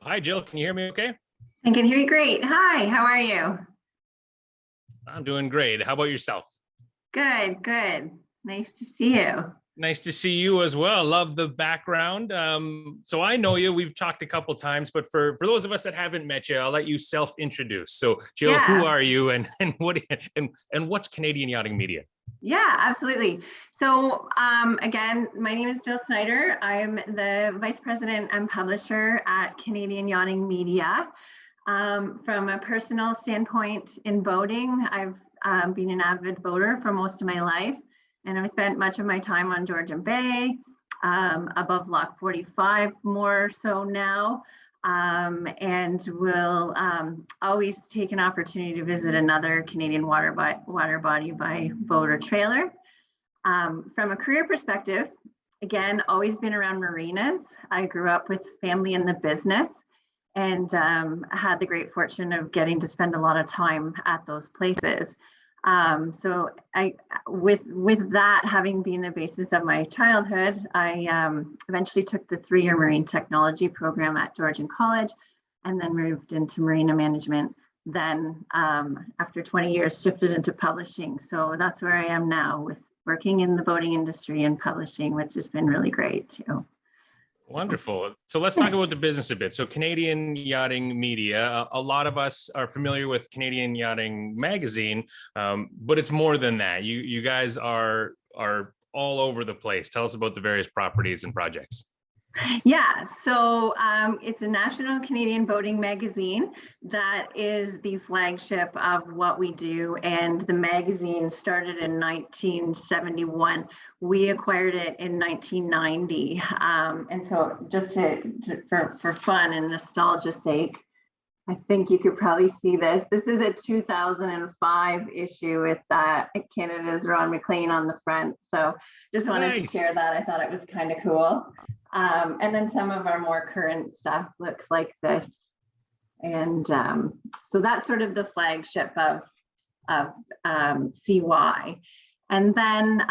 Hi, Jill. Can you hear me okay? I can hear you great. Hi, how are you? I'm doing great. How about yourself? Good, good. Nice to see you. Nice to see you as well. Love the background. So I know you. We've talked a couple times, but for those of us that haven't met you, I'll let you self-introduce. So, Jill, who Yeah, are you, and what and what's Canadian Yachting Media? yeah, absolutely. So again, my name is Jill Snider. I'm the Vice President and Publisher at Canadian Yachting Media. From a personal standpoint in boating, I've been an avid boater for most of my life, and I've spent much of my time on Georgian Bay, above Lock 45 more so now, and will always take an opportunity to visit another Canadian water body by boat or trailer. From a career perspective, again, always been around marinas. I grew up with family in the business, and had the great fortune of getting to spend a lot of time at those places. So with that having been the basis of my childhood, I eventually took the 3-year marine technology program at Georgian College, and then moved into marina management. Then after 20 years, shifted into publishing. So that's where I am now, with working in the boating industry and publishing, which has been really great too. Wonderful. So let's talk about the business a bit. So Canadian Yachting Media, a lot of us are familiar with Canadian Yachting Magazine, but it's more than that. You guys are all over the place. Tell us about the various properties and projects. Yeah, so it's a national Canadian boating magazine that is the flagship of what we do. And the magazine started in 1971. We acquired it in 1990. And so just for fun and nostalgia's sake, I think you could probably see this. This is a 2005 issue with Canada's Ron McLean on the front. So just wanted to share that. I thought it was kind of cool. And then some of our more current stuff looks like this. And so that's sort of the flagship of CY. And then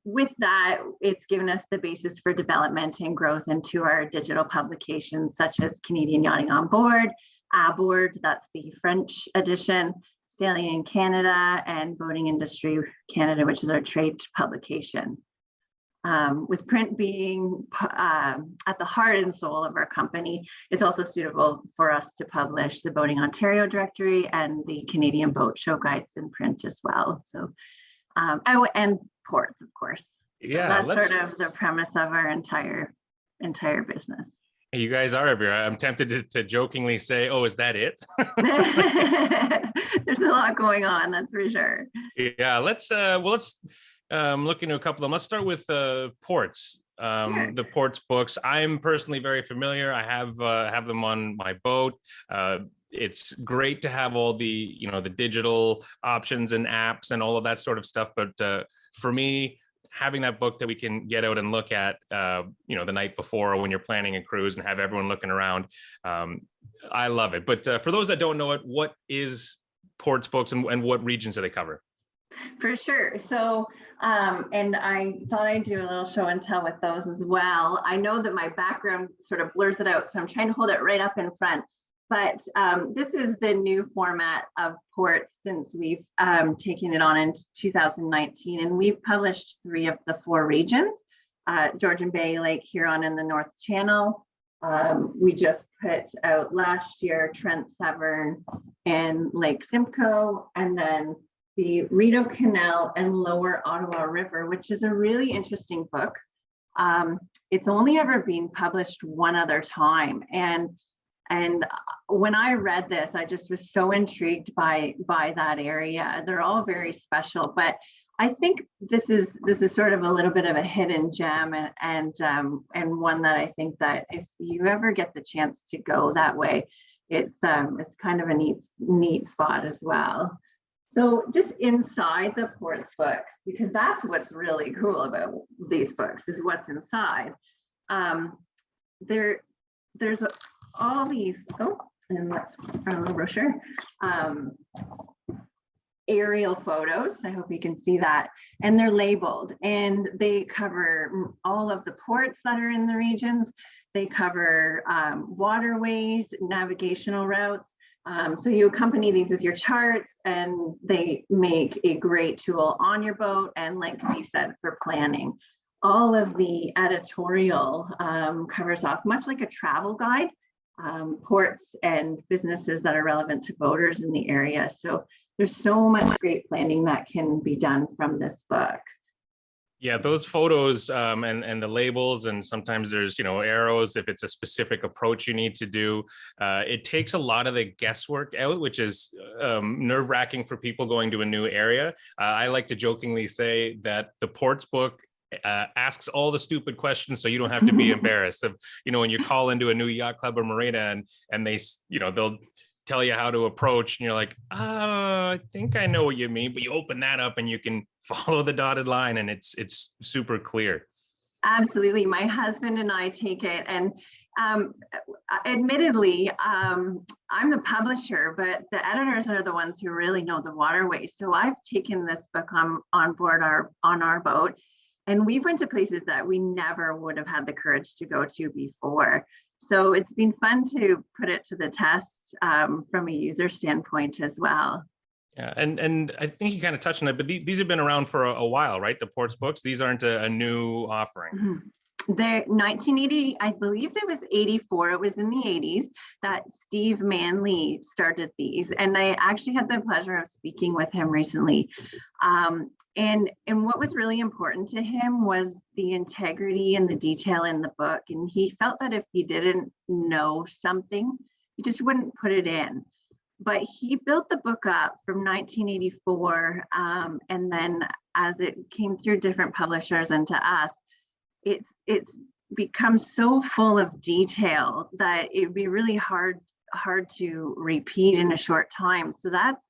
with that, it's given us the basis for development and growth into our digital publications, such as Canadian Yachting on Board, Aboard, that's the French edition, Sailing in Canada, and Boating Industry Canada, which is our trade publication. With print being at the heart and soul of our company, it's also suitable for us to publish the Boating Ontario Directory and the Canadian Boat Show guides in print as well. So, and ports, of course. Yeah, so that's sort of the premise of our entire business. You guys are everywhere. I'm tempted to jokingly say, "Oh, is that it?" There's a lot going on, that's for sure. Yeah, let's look into a couple of them. Let's start with ports. Sure. The ports books. I'm personally very familiar. I have them on my boat. It's great to have all the the digital options and apps and all of that sort of stuff. But for me, having that book that we can get out and look at, the night before when you're planning a cruise and have everyone looking around, I love it. But for those that don't know it, what is ports books and what regions do they cover? For sure. So, and I thought I'd do a little show and tell with those as well. I know that my background sort of blurs it out, so I'm trying to hold it right up in front. But this is the new format of ports since we've taken it on in 2019, and we've published 3 of the 4 regions: Georgian Bay, Lake Huron, and the North Channel. We just put out last year Trent Severn and Lake Simcoe, and then the Rideau Canal and Lower Ottawa River, which is a really interesting book. It's only ever been published one other time, and when I read this, I just was so intrigued by that area. They're all very special, but I think this is sort of a little bit of a hidden gem, and one that I think that if you ever get the chance to go that way, it's kind of a neat spot as well. So just inside the ports books, because that's what's really cool about these books, is what's inside. There's all these, and that's our little brochure, aerial photos. I hope you can see that. And they're labeled, and they cover all of the ports that are in the regions. They cover waterways, navigational routes. So you accompany these with your charts, and they make a great tool on your boat and, like Steve said, for planning. All of the editorial covers off, much like a travel guide, ports and businesses that are relevant to boaters in the area. So there's so much great planning that can be done from this book. Yeah, those photos and the labels, and sometimes there's, arrows if it's a specific approach you need to do. It takes a lot of the guesswork out, which is nerve-wracking for people going to a new area. I like to jokingly say that the ports book asks all the stupid questions so you don't have to be embarrassed of, when you call into a new yacht club or marina and they, they'll tell you how to approach and you're like, I think I know what you mean, but you open that up and you can follow the dotted line and it's super clear. Absolutely. My husband and I take it, and admittedly, I'm the publisher, but the editors are the ones who really know the waterways. So I've taken this book on board on our boat, and we've went to places that we never would have had the courage to go to before. So it's been fun to put it to the test from a user standpoint as well. Yeah, and I think you kind of touched on it, but these have been around for a while, right? The ports books, these aren't a new offering. Mm-hmm. They're 1980, I believe it was 84, it was in the 80s that Steve Manley started these. And I actually had the pleasure of speaking with him recently. And what was really important to him was the integrity and the detail in the book. And he felt that if he didn't know something, he just wouldn't put it in. But he built the book up from 1984. And then as it came through different publishers and to us, it's become so full of detail that it'd be really hard to repeat in a short time. So that's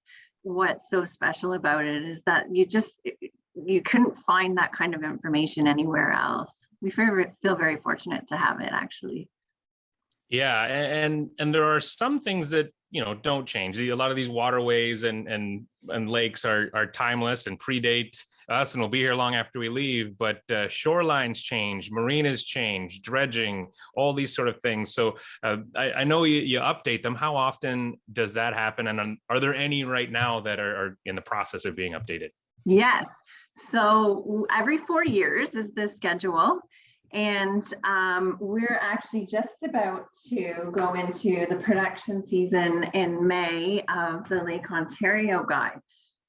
what's so special about it, is that you couldn't find that kind of information anywhere else. We feel very fortunate to have it, actually. Yeah, and there are some things that don't change. A lot of these waterways and lakes are timeless and predate us and will be here long after we leave, but shorelines change, marinas change, dredging, all these sort of things. So I know you update them. How often does that happen? And are there any right now that are in the process of being updated? Yes. So every 4 years is the schedule. And we're actually just about to go into the production season in May of the Lake Ontario Guide.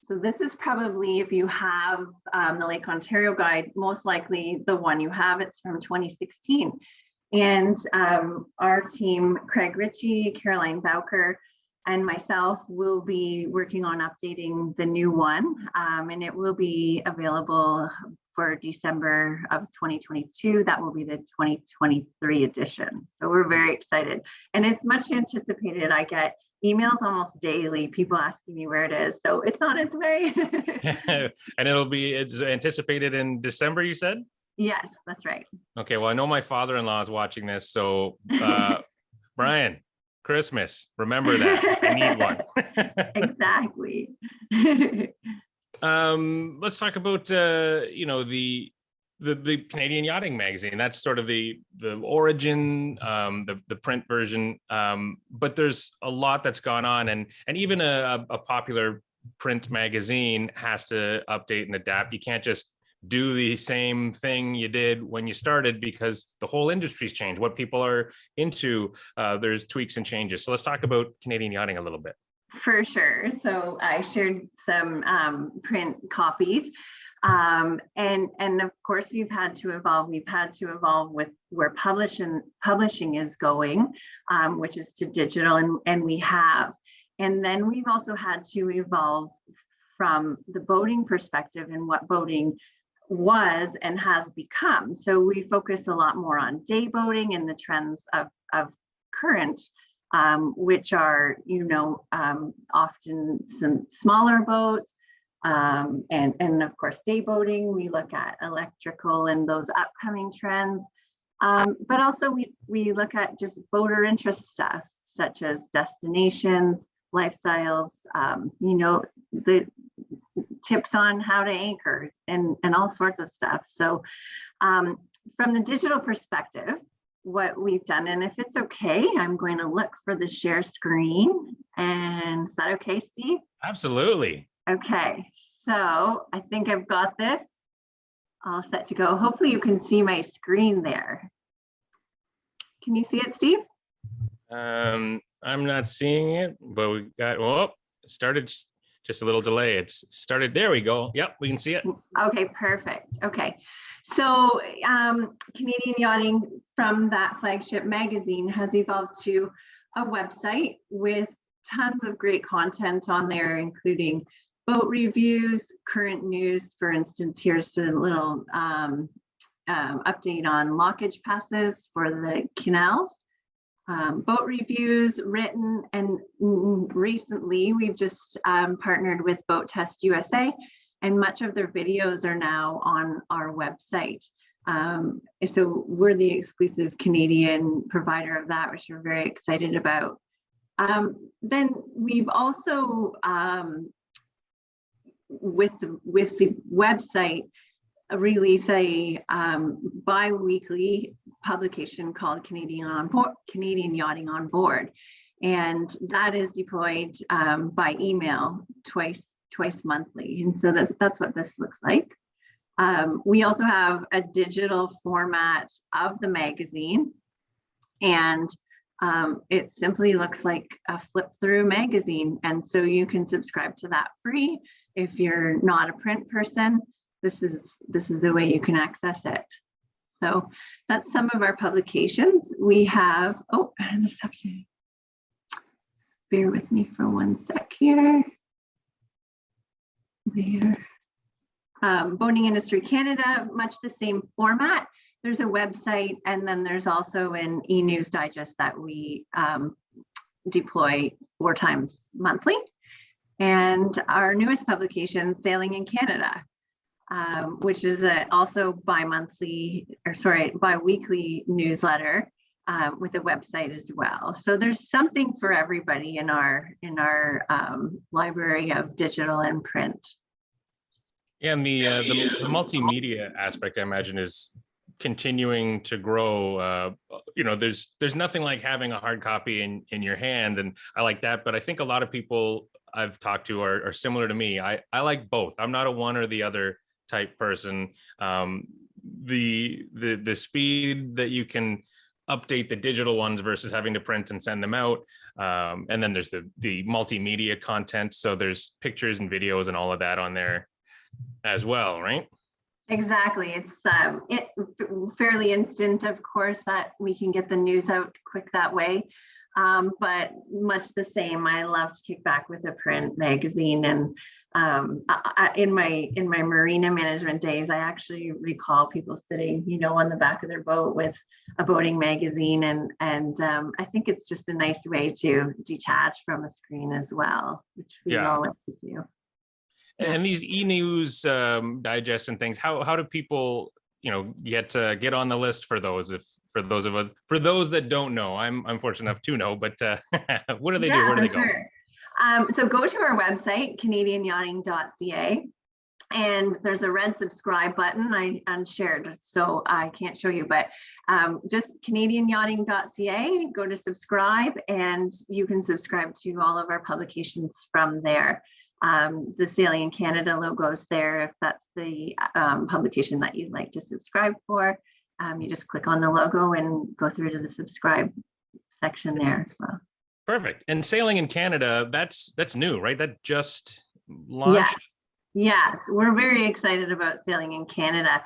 So this is probably, if you have the Lake Ontario Guide, most likely the one you have, it's from 2016. And our team, Craig Ritchie, Caroline Bowker, and myself will be working on updating the new one, and it will be available for December of 2022. That will be the 2023 edition. So we're very excited, and it's much anticipated. I get emails almost daily, people asking me where it is. So it's on its way. And it's anticipated in December, you said? Yes, that's right. Okay, well, I know my father-in-law is watching this, so Brian, Christmas, remember that. I need one. Exactly. Let's talk about the Canadian Yachting Magazine. That's sort of the origin, the print version. But there's a lot that's gone on, and even a popular print magazine has to update and adapt. You can't just do the same thing you did when you started, because the whole industry's changed. What people are into, there's tweaks and changes. So let's talk about Canadian yachting a little bit. For sure. So I shared some print copies, and of course we've had to evolve. We've had to evolve with where publishing is going, which is to digital, and we have. And then we've also had to evolve from the boating perspective and what boating was and has become. So we focus a lot more on day boating and the trends of current, which are, often some smaller boats, and of course day boating. We look at electrical and those upcoming trends, but also we look at just boater interest stuff, such as destinations, lifestyles, the tips on how to anchor and all sorts of stuff. So from the digital perspective, what we've done. And if it's okay, I'm going to look for the share screen. And is that okay, Steve? Absolutely. Okay, so I think I've got this all set to go. Hopefully you can see my screen there. Can you see it, Steve? I'm not seeing it, but we got, oh, it started just a little delay. It's started. There we go. Yep, we can see it. Okay, perfect. Okay, so Canadian Yachting from that flagship magazine has evolved to a website with tons of great content on there, including boat reviews, current news. For instance, here's a little update on lockage passes for the canals. Boat reviews written, and recently we've just partnered with Boat Test USA, and much of their videos are now on our website. So we're the exclusive Canadian provider of that, which we're very excited about. Then we've also, with the website, release a bi-weekly publication called Canadian Yachting on Board, and that is deployed by email twice monthly. And so that's what this looks like. We also have a digital format of the magazine, and it simply looks like a flip through magazine, and so you can subscribe to that free. If you're not a print person, this is the way you can access it. So that's some of our publications. We have, oh, I just have to bear with me for one sec here. Boating Industry Canada, much the same format. There's a website, and then there's also an e-news digest that we deploy 4 times monthly. And our newest publication, Sailing in Canada, which is also bi-weekly newsletter with a website as well. So there's something for everybody in our library of digital and print. Yeah, and the multimedia aspect, I imagine, is continuing to grow. You know, there's nothing like having a hard copy in your hand, and I like that. But I think a lot of people I've talked to are similar to me. I like both. I'm not a one or the other type person. The speed that you can update the digital ones versus having to print and send them out, and then there's the multimedia content. So there's pictures and videos and all of that on there as well, right? Exactly. It's fairly instant, of course, that we can get the news out quick that way. But much the same, I love to kick back with a print magazine. And in my marina management days, I actually recall people sitting, on the back of their boat with a boating magazine. And I think it's just a nice way to detach from a screen as well, which we all like to do. And these e-news digests and things, how do people, get on the list for those? For those that don't know, I'm fortunate enough to know, but what do they do? Where do they go? Sure. So go to our website, canadianyachting.ca, and there's a red subscribe button. I unshared, so I can't show you, but just canadianyachting.ca, go to subscribe, and you can subscribe to all of our publications from there. The Sailing in Canada logo is there if that's the publication that you'd like to subscribe for. You just click on the logo and go through to the subscribe section there as well. Perfect. And Sailing in Canada, that's new, right? That just launched? Yes, we're very excited about Sailing in Canada.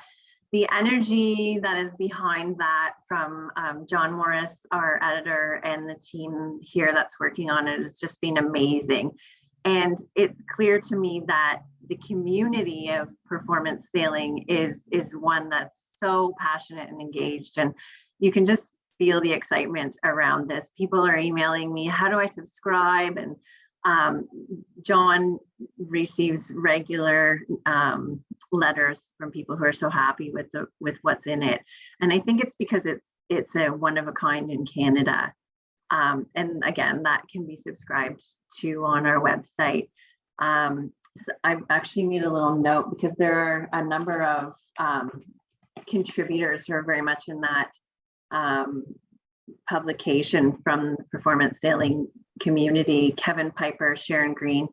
The energy that is behind that from John Morris, our editor, and the team here that's working on it has just been amazing. And it's clear to me that the community of performance sailing is one that's so passionate and engaged, and you can just feel the excitement around this. People are emailing me, how do I subscribe? And John receives regular letters from people who are so happy with what's in it. And I think it's because it's a one of a kind in Canada. And again, that can be subscribed to on our website. So I actually made a little note because there are a number of contributors who are very much in that publication from the performance sailing community, Kevin Piper, Sharon Green,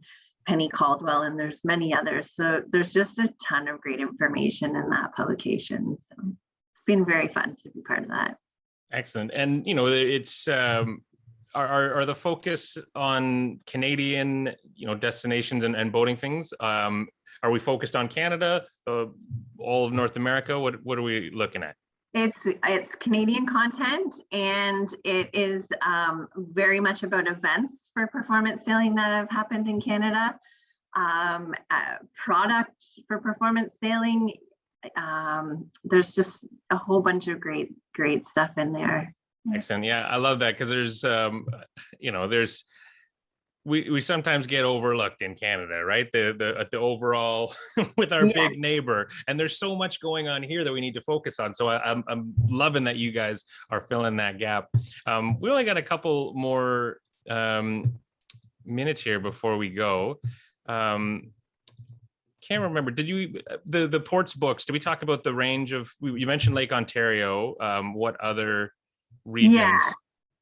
Penny Caldwell, and there's many others. So there's just a ton of great information in that publication. So it's been very fun to be part of that. Excellent. And, you know, it's, are the focus on Canadian, you know, destinations and boating things? Are we focused on Canada, all of North America? What are we looking at? It's Canadian content, and it is very much about events for performance sailing that have happened in Canada. Product for performance sailing. There's just a whole bunch of great stuff in there. Excellent. Yeah, I love that, because there's, you know, we sometimes get overlooked in Canada, right? The overall with our big neighbor, and there's so much going on here that we need to focus on. So I'm loving that you guys are filling that gap. We only got a couple more minutes here before we go. Can't remember. Did you the ports books? Did we talk about the range of? You mentioned Lake Ontario. What other regions?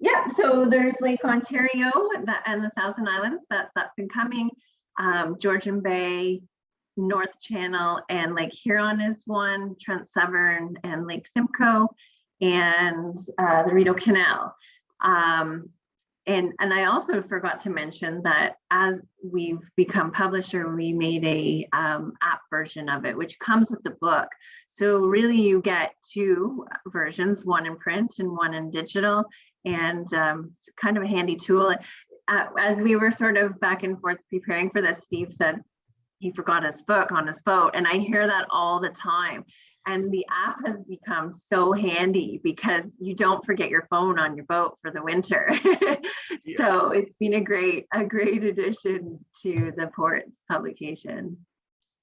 Yeah, so there's Lake Ontario and the Thousand Islands, that's up and coming. Georgian Bay, North Channel, and Lake Huron is one, Trent Severn and Lake Simcoe, and the Rideau Canal. And I also forgot to mention that as we've become publisher, we made a app version of it, which comes with the book. So really you get two versions, one in print and one in digital. And it's kind of a handy tool. As we were sort of back and forth preparing for this, Steve said he forgot his book on his boat. And I hear that all the time. And the app has become so handy because you don't forget your phone on your boat for the winter. So it's been a great addition to the ports publication.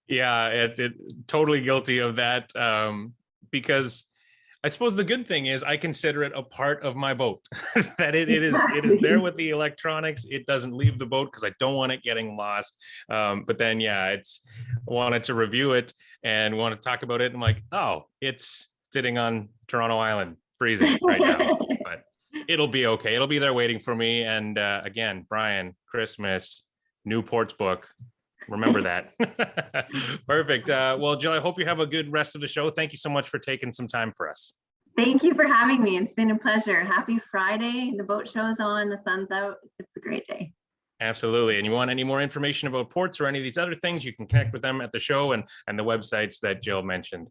Yeah, it's totally guilty of that, because I suppose the good thing is I consider it a part of my boat. That it is there with the electronics. It doesn't leave the boat because I don't want it getting lost. But then, I wanted to review it and want to talk about it. I'm like, oh, it's sitting on Toronto Island, freezing right now. But it'll be okay. It'll be there waiting for me. And again, Brian, Christmas, new ports book. Remember that. Perfect. Well, Jill, I hope you have a good rest of the show. Thank you so much for taking some time for us. Thank you for having me. It's been a pleasure. Happy Friday. The boat show is on, the sun's out. It's a great day. Absolutely. And you want any more information about ports or any of these other things, you can connect with them at the show and the websites that Jill mentioned.